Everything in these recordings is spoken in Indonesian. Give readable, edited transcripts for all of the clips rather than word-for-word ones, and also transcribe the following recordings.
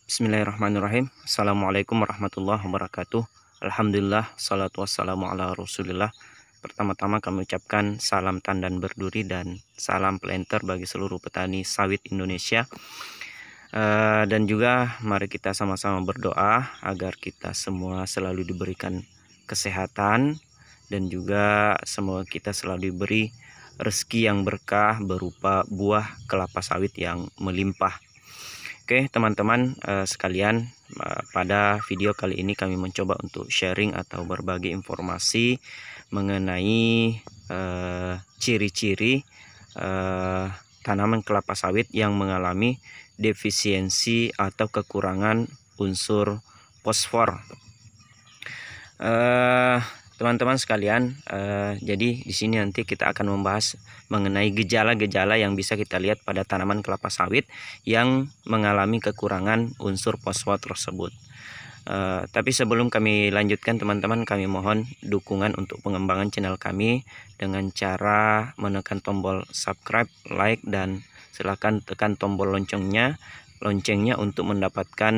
Bismillahirrahmanirrahim. Assalamualaikum warahmatullahi wabarakatuh. Alhamdulillah, salatu wassalamu ala rasulillah. Pertama-tama kami ucapkan salam tandan berduri dan salam planter bagi seluruh petani sawit Indonesia. Dan juga mari kita sama-sama berdoa agar kita semua selalu diberikan kesehatan dan juga semoga kita selalu diberi rezeki yang berkah berupa buah kelapa sawit yang melimpah. Oke teman-teman sekalian, pada video kali ini kami mencoba untuk sharing atau berbagi informasi mengenai ciri-ciri tanaman kelapa sawit yang mengalami defisiensi atau kekurangan unsur fosfor. Teman-teman sekalian, jadi di sini nanti kita akan membahas mengenai gejala-gejala yang bisa kita lihat pada tanaman kelapa sawit yang mengalami kekurangan unsur fosfor tersebut. Tapi sebelum kami lanjutkan teman-teman, kami mohon dukungan untuk pengembangan channel kami dengan cara menekan tombol subscribe, like, dan silahkan tekan tombol loncengnya untuk mendapatkan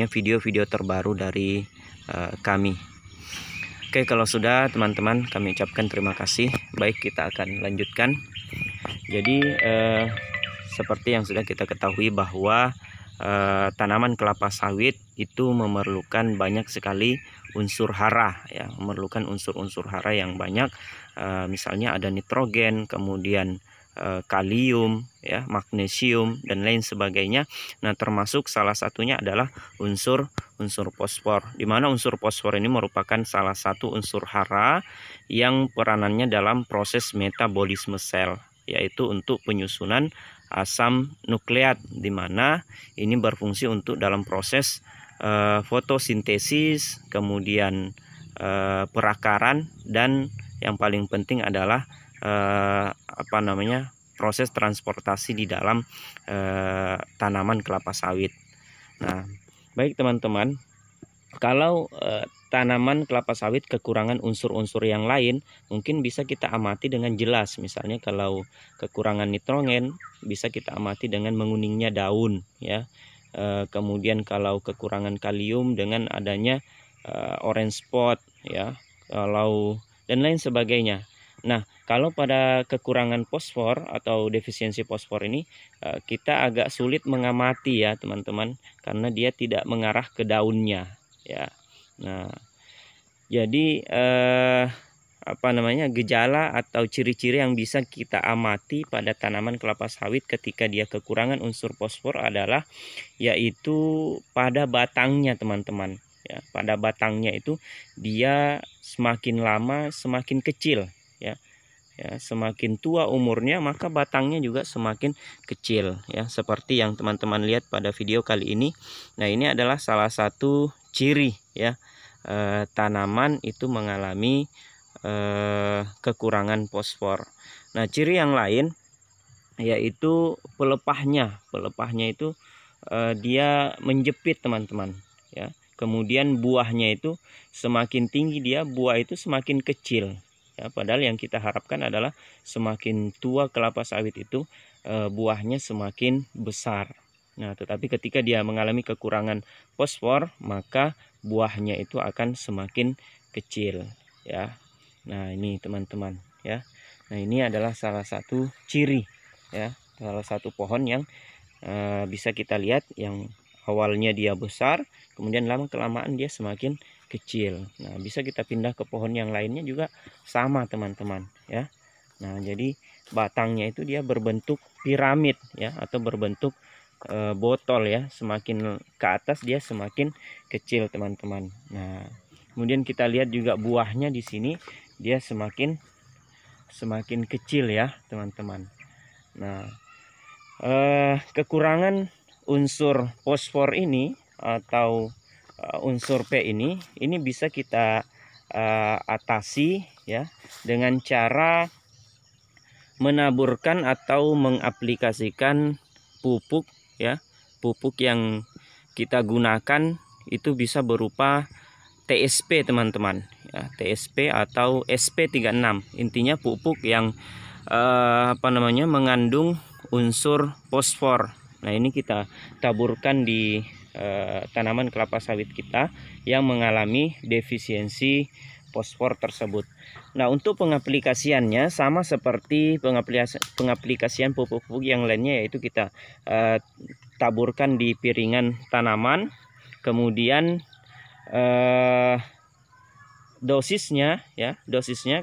video-video terbaru dari kami. Oke, kalau sudah teman-teman, kami ucapkan terima kasih. Baik, kita akan lanjutkan. Jadi seperti yang sudah kita ketahui bahwa tanaman kelapa sawit itu memerlukan banyak sekali unsur hara, ya, memerlukan unsur-unsur hara yang banyak. Misalnya ada nitrogen, kemudian kalium, ya, magnesium dan lain sebagainya. Nah, termasuk salah satunya adalah unsur fosfor, di mana unsur fosfor ini merupakan salah satu unsur hara yang peranannya dalam proses metabolisme sel, yaitu untuk penyusunan asam nukleat, di mana ini berfungsi untuk dalam proses fotosintesis, kemudian perakaran, dan yang paling penting adalah proses transportasi di dalam tanaman kelapa sawit. Nah, baik teman-teman, kalau tanaman kelapa sawit kekurangan unsur-unsur yang lain, mungkin bisa kita amati dengan jelas. Misalnya kalau kekurangan nitrogen, bisa kita amati dengan menguningnya daun, ya. Kemudian kalau kekurangan kalium dengan adanya orange spot, ya, kalau dan lain sebagainya. Nah, kalau pada kekurangan fosfor atau defisiensi fosfor ini kita agak sulit mengamati, ya teman-teman, karena dia tidak mengarah ke daunnya, ya. Nah, jadi gejala atau ciri-ciri yang bisa kita amati pada tanaman kelapa sawit ketika dia kekurangan unsur fosfor adalah yaitu pada batangnya, teman-teman, ya. Pada batangnya itu dia semakin lama semakin kecil, ya. Ya, semakin tua umurnya maka batangnya juga semakin kecil, ya, seperti yang teman-teman lihat pada video kali ini. Nah, ini adalah salah satu ciri, ya, tanaman itu mengalami kekurangan fosfor. Nah, ciri yang lain yaitu pelepahnya itu dia menjepit, teman-teman, ya. Kemudian buahnya itu semakin tinggi, buah itu semakin kecil, ya, padahal yang kita harapkan adalah semakin tua kelapa sawit itu buahnya semakin besar. Nah, tetapi ketika dia mengalami kekurangan fosfor, maka buahnya itu akan semakin kecil, ya. Nah, ini teman-teman, ya. Nah, ini adalah salah satu ciri, ya, salah satu pohon yang bisa kita lihat yang awalnya dia besar, kemudian lama kelamaan dia semakin kecil. Nah, bisa kita pindah ke pohon yang lainnya juga sama, teman-teman, ya. Nah, jadi batangnya itu dia berbentuk piramid, ya, atau berbentuk botol, ya. Semakin ke atas dia semakin kecil, teman-teman. Nah, kemudian kita lihat juga buahnya di sini dia semakin kecil, ya, teman-teman. Nah, kekurangan unsur fosfor ini atau unsur P ini bisa kita atasi, ya, dengan cara menaburkan atau mengaplikasikan pupuk, ya. Pupuk yang kita gunakan itu bisa berupa TSP, teman-teman, ya, TSP atau SP36. Intinya pupuk yang mengandung unsur fosfor. Nah, ini kita taburkan di tanaman kelapa sawit kita yang mengalami defisiensi fosfor tersebut. Nah, untuk pengaplikasiannya sama seperti pengaplikasian pupuk-pupuk yang lainnya, yaitu kita taburkan di piringan tanaman, kemudian dosisnya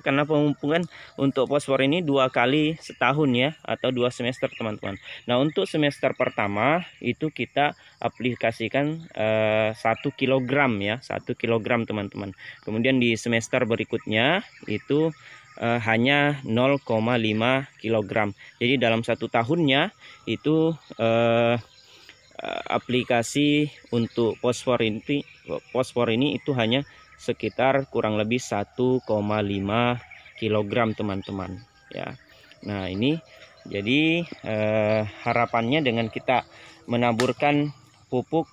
karena pemupukan untuk fosfor ini 2 kali setahun ya, atau 2 semester teman-teman. Nah, untuk semester pertama itu kita aplikasikan 1 kilogram ya, 1 kilogram teman-teman. Kemudian di semester berikutnya itu hanya 0,5 kilogram. Jadi dalam 1 tahunnya itu aplikasi untuk fosfor ini itu hanya sekitar kurang lebih 1,5 kilogram teman-teman ya. Nah, ini jadi harapannya dengan kita menaburkan pupuk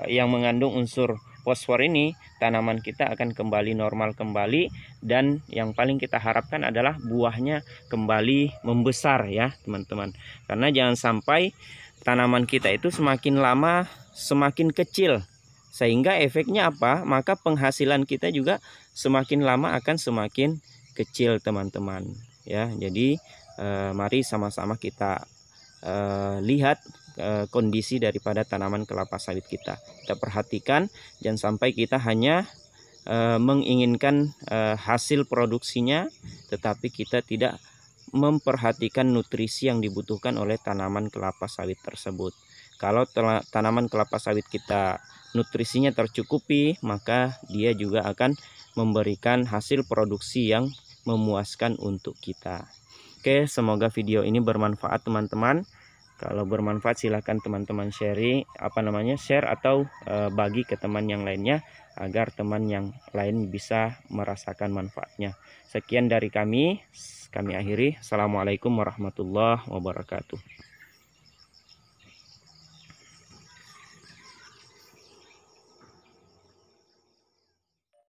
yang mengandung unsur fosfor ini, tanaman kita akan kembali normal kembali, dan yang paling kita harapkan adalah buahnya kembali membesar ya teman-teman. Karena jangan sampai tanaman kita itu semakin lama semakin kecil, sehingga efeknya apa? Maka penghasilan kita juga semakin lama akan semakin kecil teman-teman ya. Jadi mari sama-sama kita lihat kondisi daripada tanaman kelapa sawit kita. Kita perhatikan, jangan sampai kita hanya menginginkan hasil produksinya, tetapi kita tidak memperhatikan nutrisi yang dibutuhkan oleh tanaman kelapa sawit tersebut. Kalau tanaman kelapa sawit kita nutrisinya tercukupi, maka dia juga akan memberikan hasil produksi yang memuaskan untuk kita. Oke, semoga video ini bermanfaat teman-teman. Kalau bermanfaat silahkan teman-teman share atau bagi ke teman yang lainnya, agar teman yang lain bisa merasakan manfaatnya. Sekian dari kami akhiri. Assalamualaikum warahmatullahi wabarakatuh.